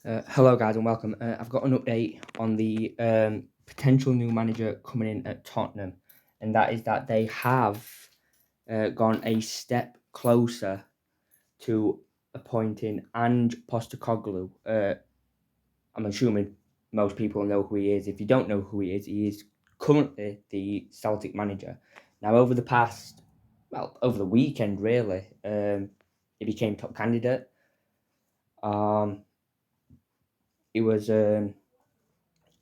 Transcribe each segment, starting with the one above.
Hello, guys, and welcome. I've got an update on the potential new manager coming in at Tottenham, and that is that they have gone a step closer to appointing Ange Postecoglou. I'm assuming most people know who he is. If you don't know who he is currently the Celtic manager. Now, over the weekend, really, he became top candidate. He was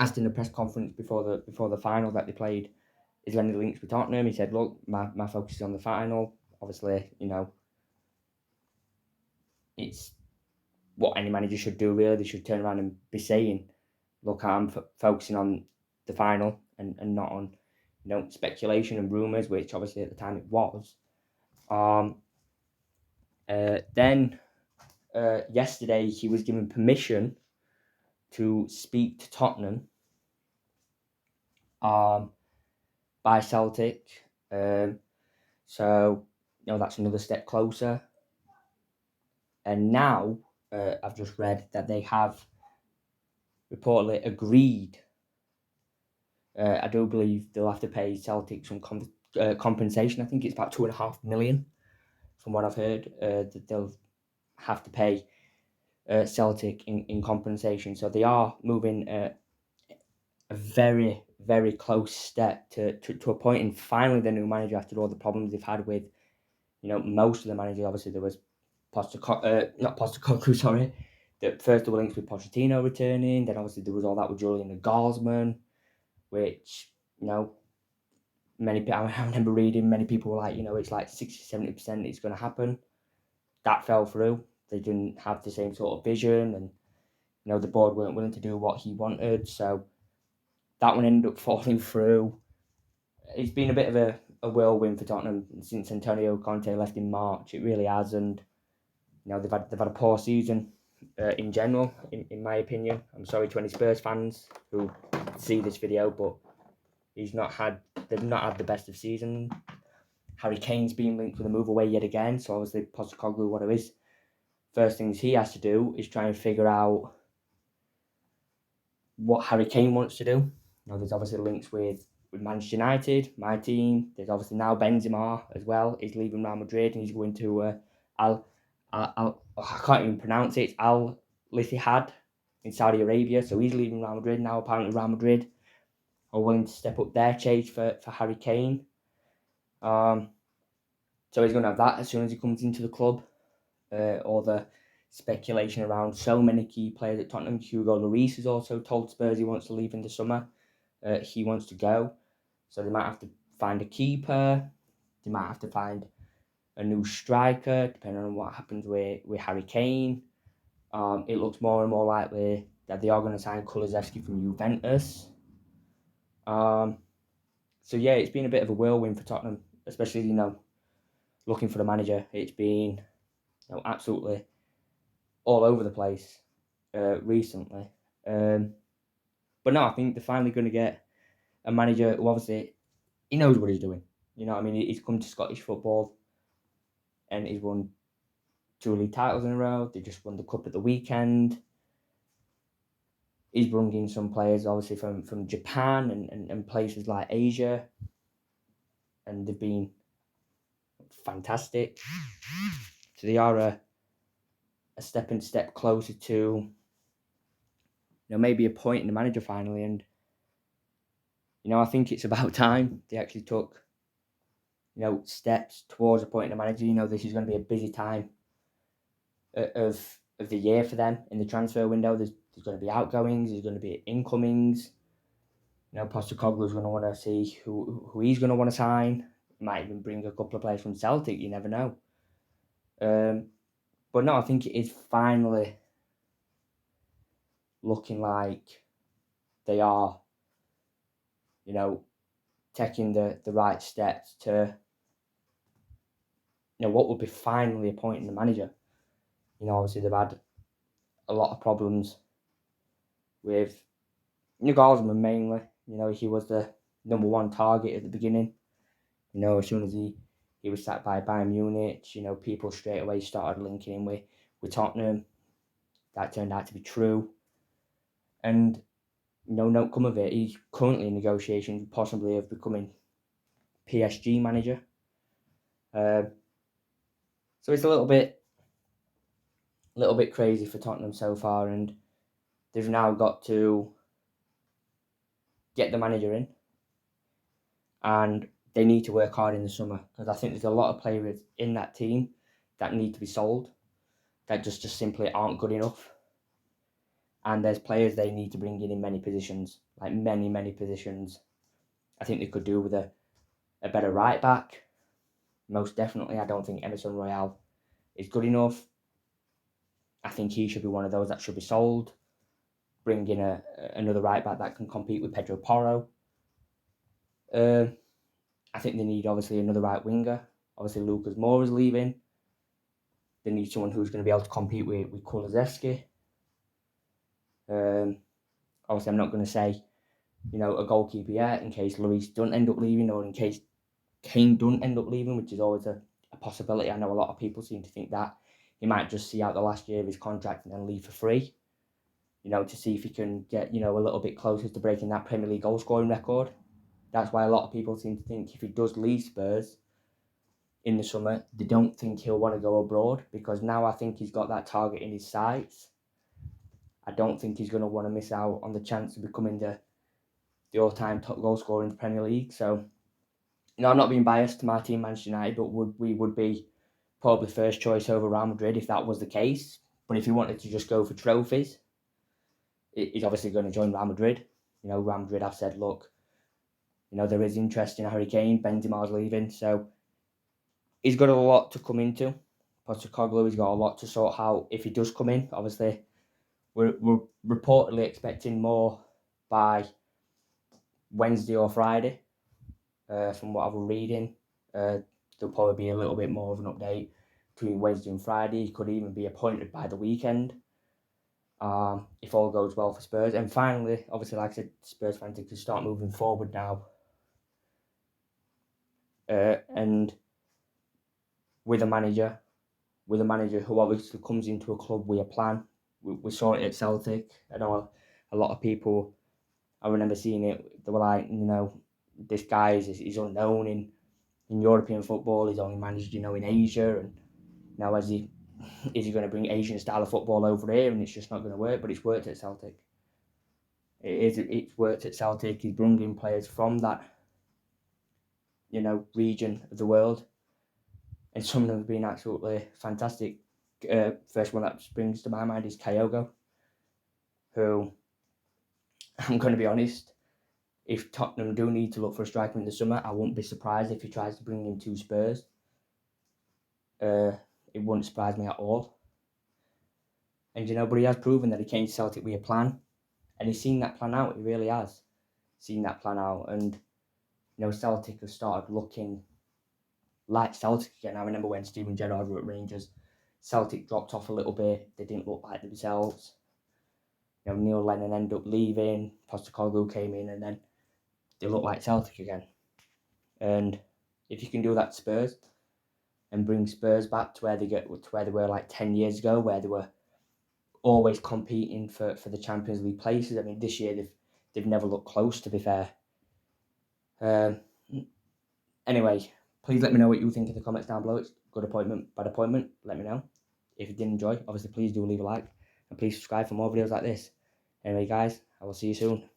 asked in the press conference before the final that they played, is there any links with Tottenham? He said, look, my focus is on the final. Obviously, it's what any manager should do, really. They should turn around and be saying, look, I'm focusing on the final and not on, speculation and rumours, which obviously at the time it was. Then yesterday he was given permission to speak to Tottenham by Celtic. So, that's another step closer. And now I've just read that they have reportedly agreed. I do believe they'll have to pay Celtic some compensation. I think it's about $2.5 million, from what I've heard, that they'll have to pay Celtic in compensation. So they are moving a very, very close step to appointing finally the new manager after all the problems they've had with, most of the managers. Obviously, there was not Postecoglou, sorry. First there were links with Pochettino returning, then obviously there was all that with Julian Nagelsmann, which, I remember reading, many people were like, it's like 60-70% it's going to happen. That fell through. They didn't have the same sort of vision, and, the board weren't willing to do what he wanted, so that one ended up falling through. It's been a bit of a whirlwind for Tottenham since Antonio Conte left in March. It really has, and they've had a poor season in general, in my opinion. I'm sorry to any Spurs fans who see this video, but they've not had the best of season. Harry Kane's been linked with a move away yet again, so obviously Postecoglou, what it is, first things he has to do is try and figure out what Harry Kane wants to do. There's obviously links with Manchester United, my team. There's obviously now Benzema as well. He's leaving Real Madrid and he's going to I can't even pronounce it. It's Al Ittihad in Saudi Arabia. So he's leaving Real Madrid now. Apparently Real Madrid are willing to step up their chase for Harry Kane. So he's going to have that as soon as he comes into the club. All the speculation around so many key players at Tottenham. Hugo Lloris has also told Spurs he wants to leave in the summer. He wants to go. So they might have to find a keeper. They might have to find a new striker, depending on what happens with Harry Kane. It looks more and more likely that they are going to sign Kulusevski from Juventus. So yeah, it's been a bit of a whirlwind for Tottenham, especially, looking for the manager. It's been, absolutely all over the place recently. But no, I think they're finally going to get a manager who obviously he knows what he's doing. You know what I mean? He's come to Scottish football and he's won 2 league titles in a row. They just won the cup at the weekend. He's brought in some players, obviously, from Japan and places like Asia. And they've been fantastic. So they are a step closer to, maybe appointing the manager finally. And, I think it's about time they actually took, steps towards appointing a manager. This is going to be a busy time of the year for them in the transfer window. There's going to be outgoings, there's going to be incomings. Postecoglou's going to want to see who he's going to want to sign. Might even bring a couple of players from Celtic, you never know. But no, I think it is finally looking like they are, taking the right steps to, what would be finally appointing the manager. Obviously they've had a lot of problems with Nagelsmann mainly. He was the number one target at the beginning. As soon as he was sacked by Bayern Munich, people straight away started linking him with Tottenham. that turned out to be true. And no outcome of it. He's currently in negotiations, possibly of becoming PSG manager. So it's a little bit crazy for Tottenham so far, and they've now got to get the manager in, and they need to work hard in the summer, because I think there's a lot of players in that team that need to be sold, that just simply aren't good enough. And there's players they need to bring in many positions, like many positions. I think they could do with a better right back. Most definitely, I don't think Emerson Royale is good enough. I think he should be one of those that should be sold. Bring in another right back that can compete with Pedro Porro. I think they need, obviously, another right winger. Obviously, Lucas Moura's leaving. They need someone who's going to be able to compete with Kulusevski. Obviously, I'm not going to say, a goalkeeper yet, in case Luis doesn't end up leaving, or in case Kane doesn't end up leaving, which is always a possibility. I know a lot of people seem to think that he might just see out the last year of his contract and then leave for free, to see if he can get, a little bit closer to breaking that Premier League goal scoring record. That's why a lot of people seem to think if he does leave Spurs in the summer, they don't think he'll want to go abroad, because now I think he's got that target in his sights. I don't think he's going to want to miss out on the chance of becoming the all-time top goal scorer in the Premier League. So, I'm not being biased to my team, Manchester United, but we would be probably first choice over Real Madrid if that was the case. But if he wanted to just go for trophies, he's obviously going to join Real Madrid. Real Madrid have said, look, there is interest in Harry Kane. Benzema's leaving, so he's got a lot to come into. Postecoglou, he's got a lot to sort out if he does come in. Obviously, we're reportedly expecting more by Wednesday or Friday. From what I was reading, there'll probably be a little bit more of an update between Wednesday and Friday. He could even be appointed by the weekend, if all goes well for Spurs. And finally, obviously, like I said, Spurs fans can start moving forward now. And with a manager who obviously comes into a club with a plan. We saw it at Celtic. I know a lot of people, I remember seeing it, they were like, this guy is unknown in European football. He's only managed, in Asia, and now is he going to bring Asian style of football over here, and it's just not going to work? But it's worked at Celtic. It's worked at Celtic. He's brought in players from that, region of the world, and some of them have been absolutely fantastic. First one that springs to my mind is Kyogo, who, I'm going to be honest, if Tottenham do need to look for a striker in the summer, I won't be surprised if he tries to bring him to Spurs. It wouldn't surprise me at all. And, but he has proven that he came to Celtic with a plan, and he's seen that plan out. He really has seen that plan out. And, Celtic have started looking like Celtic again. I remember when Steven Gerrard were at Rangers, Celtic dropped off a little bit. They didn't look like themselves. Neil Lennon ended up leaving. Postecoglou came in, and then they look like Celtic again. And if you can do that to Spurs and bring Spurs back to where they were like 10 years ago, where they were always competing for the Champions League places. I mean, this year they've never looked close, to be fair. Anyway, please let me know what you think in the comments down below. It's good appointment, bad appointment. Let me know. If you did enjoy, obviously please do leave a like, and please subscribe for more videos like this. Anyway, guys, I will see you soon.